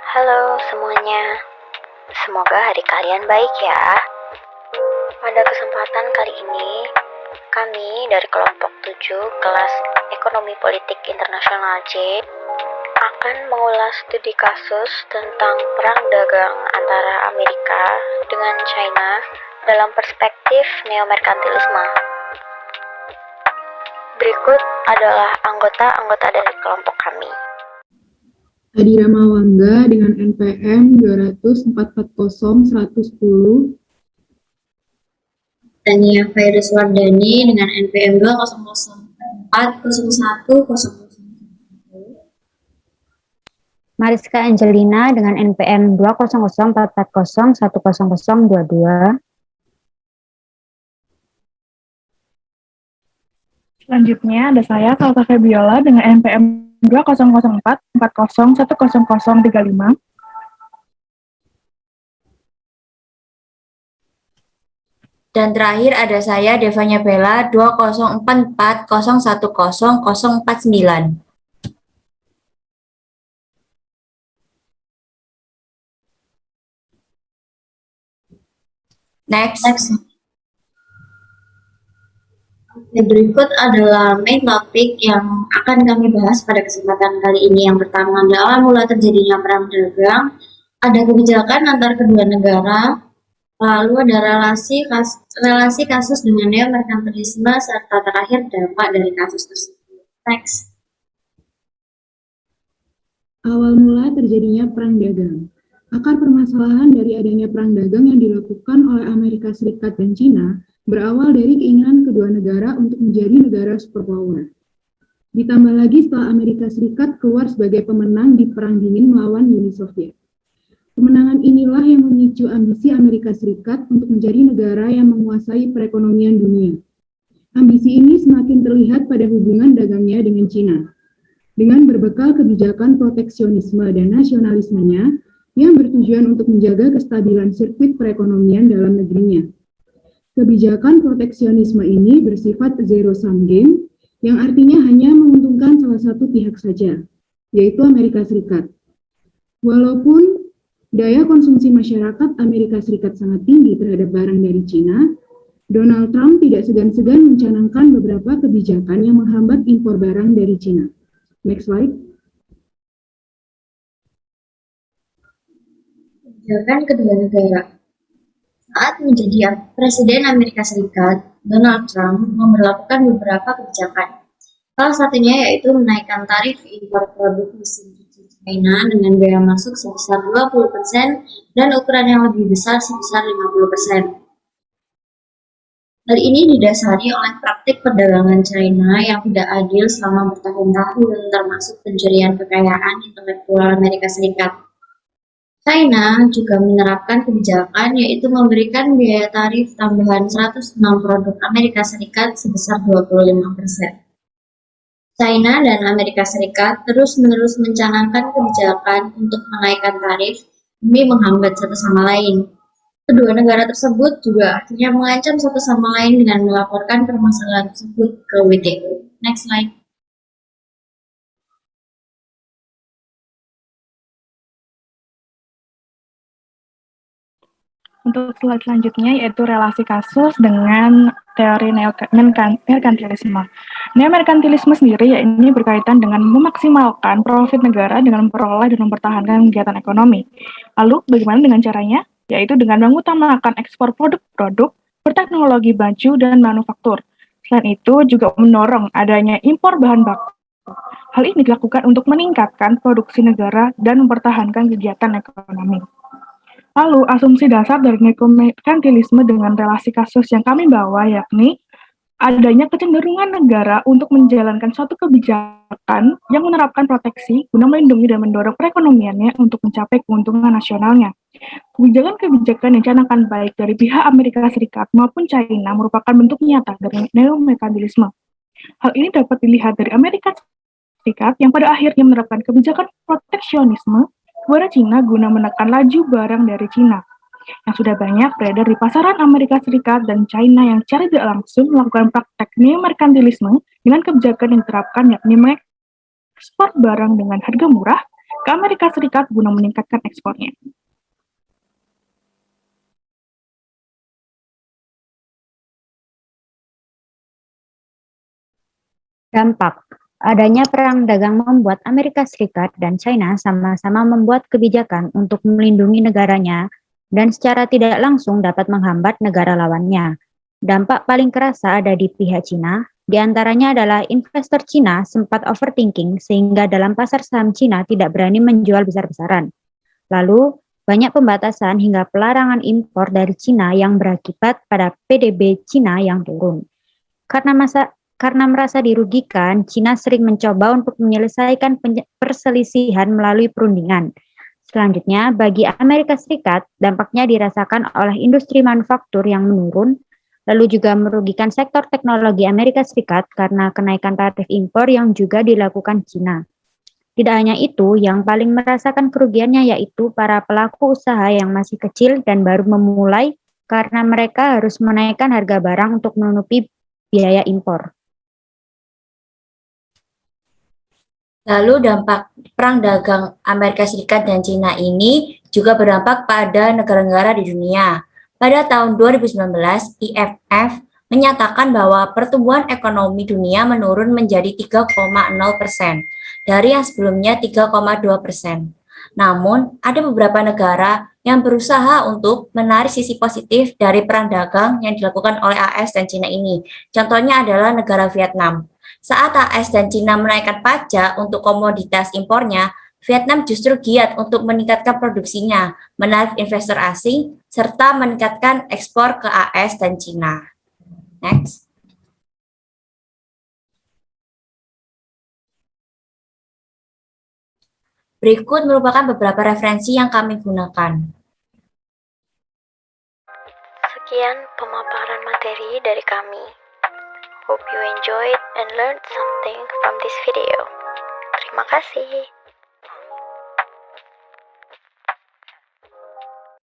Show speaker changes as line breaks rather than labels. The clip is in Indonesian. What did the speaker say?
Halo semuanya, semoga hari kalian baik ya. Pada kesempatan kali ini, kami dari kelompok 7 kelas Ekonomi Politik Internasional C akan mengulas studi kasus tentang perang dagang antara Amerika dengan China dalam perspektif neomerkantilisme. Berikut adalah anggota-anggota dari kelompok kami.
Adi Ramawangga dengan NPM 20440-110,
Tania Virus Wardani dengan NPM 20040101.
Mariska Angelina dengan NPM 20044010022.
Selanjutnya ada saya, Salsa Febiola dengan NPM 200440101035.
Dan terakhir ada saya, Devanya Bella, 2044010049. Next. Berikut adalah main topik yang akan kami bahas pada kesempatan kali ini. Yang pertama adalah mula terjadinya perang dagang, ada kebijakan antar kedua negara, lalu ada relasi kasus dengan neomerkantilisme, serta terakhir dampak dari kasus tersebut. Next.
awal mula terjadinya perang dagang. Akar permasalahan dari adanya perang dagang yang dilakukan oleh Amerika Serikat dan China berawal dari keinginan kedua negara untuk menjadi negara superpower. Ditambah lagi setelah Amerika Serikat keluar sebagai pemenang di Perang Dingin melawan Uni Soviet. Kemenangan inilah yang memicu ambisi Amerika Serikat untuk menjadi negara yang menguasai perekonomian dunia. Ambisi ini semakin terlihat pada hubungan dagangnya dengan China. Dengan berbekal kebijakan proteksionisme dan nasionalismenya yang bertujuan untuk menjaga kestabilan sirkuit perekonomian dalam negerinya. Kebijakan proteksionisme ini bersifat zero-sum game, yang artinya hanya menguntungkan salah satu pihak saja, yaitu Amerika Serikat. Walaupun daya konsumsi masyarakat Amerika Serikat sangat tinggi terhadap barang dari China, Donald Trump tidak segan-segan mencanangkan beberapa kebijakan yang menghambat impor barang dari China. Next slide.
Kebijakan kedua negara. Saat menjadi Presiden Amerika Serikat, Donald Trump memberlakukan beberapa kebijakan. Salah satunya yaitu menaikkan tarif impor produk mesin cuci China dengan biaya masuk sebesar 20% dan ukuran yang lebih besar sebesar 50%. Hal ini didasari oleh praktik perdagangan China yang tidak adil selama bertahun-tahun, termasuk pencurian kekayaan intelektual Amerika Serikat. China juga menerapkan kebijakan yaitu memberikan biaya tarif tambahan 106 produk Amerika Serikat sebesar 25%. China dan Amerika Serikat terus-menerus mencanangkan kebijakan untuk menaikkan tarif demi menghambat satu sama lain. Kedua negara tersebut juga akhirnya mengancam satu sama lain dengan melaporkan permasalahan tersebut ke WTO. Next slide.
Untuk slide selanjutnya yaitu relasi kasus dengan teori neomerkantilisme. Neomerkantilisme sendiri ya ini berkaitan dengan memaksimalkan profit negara dengan memperoleh dan mempertahankan kegiatan ekonomi. Lalu bagaimana dengan caranya? Yaitu dengan mengutamakan ekspor produk-produk berteknologi maju dan manufaktur. Selain itu juga mendorong adanya impor bahan baku. Hal ini dilakukan untuk meningkatkan produksi negara dan mempertahankan kegiatan ekonomi. Lalu, asumsi dasar dari neomerkantilisme dengan relasi kasus yang kami bawa yakni adanya kecenderungan negara untuk menjalankan suatu kebijakan yang menerapkan proteksi guna melindungi dan mendorong perekonomiannya untuk mencapai keuntungan nasionalnya. Kebijakan-kebijakan yang dicanangkan baik dari pihak Amerika Serikat maupun China merupakan bentuk nyata dari neomerkantilisme. Hal ini dapat dilihat dari Amerika Serikat yang pada akhirnya menerapkan kebijakan proteksionisme kepada China guna menekan laju barang dari China yang sudah banyak beredar di pasaran Amerika Serikat dan China yang secara tidak langsung melakukan praktek neomerkantilisme dengan kebijakan yang diterapkan yakni mengekspor barang dengan harga murah ke Amerika Serikat guna meningkatkan ekspornya.
Dampak. Adanya perang dagang membuat Amerika Serikat dan China sama-sama membuat kebijakan untuk melindungi negaranya dan secara tidak langsung dapat menghambat negara lawannya. Dampak paling kerasa ada di pihak China, di antaranya adalah investor China sempat overthinking sehingga dalam pasar saham China tidak berani menjual besar-besaran. Lalu, banyak pembatasan hingga pelarangan impor dari China yang berakibat pada PDB China yang turun. Karena merasa dirugikan, China sering mencoba untuk menyelesaikan perselisihan melalui perundingan. Selanjutnya, bagi Amerika Serikat, dampaknya dirasakan oleh industri manufaktur yang menurun, lalu juga merugikan sektor teknologi Amerika Serikat karena kenaikan tarif impor yang juga dilakukan China. Tidak hanya itu, yang paling merasakan kerugiannya yaitu para pelaku usaha yang masih kecil dan baru memulai karena mereka harus menaikkan harga barang untuk menutupi biaya impor.
Lalu dampak perang dagang Amerika Serikat dan China ini juga berdampak pada negara-negara di dunia. Pada tahun 2019, IMF menyatakan bahwa pertumbuhan ekonomi dunia menurun menjadi 3,0% dari yang sebelumnya 3,2%. Namun, ada beberapa negara yang berusaha untuk menarik sisi positif dari perang dagang yang dilakukan oleh AS dan China ini. Contohnya adalah negara Vietnam. Saat AS dan China menaikkan pajak untuk komoditas impornya, Vietnam justru giat untuk meningkatkan produksinya, menarik investor asing, serta meningkatkan ekspor ke AS dan China. Next. Berikut merupakan beberapa referensi yang kami gunakan.
Sekian pemaparan materi dari kami. Hope you enjoyed and learned something from this video. Terima kasih.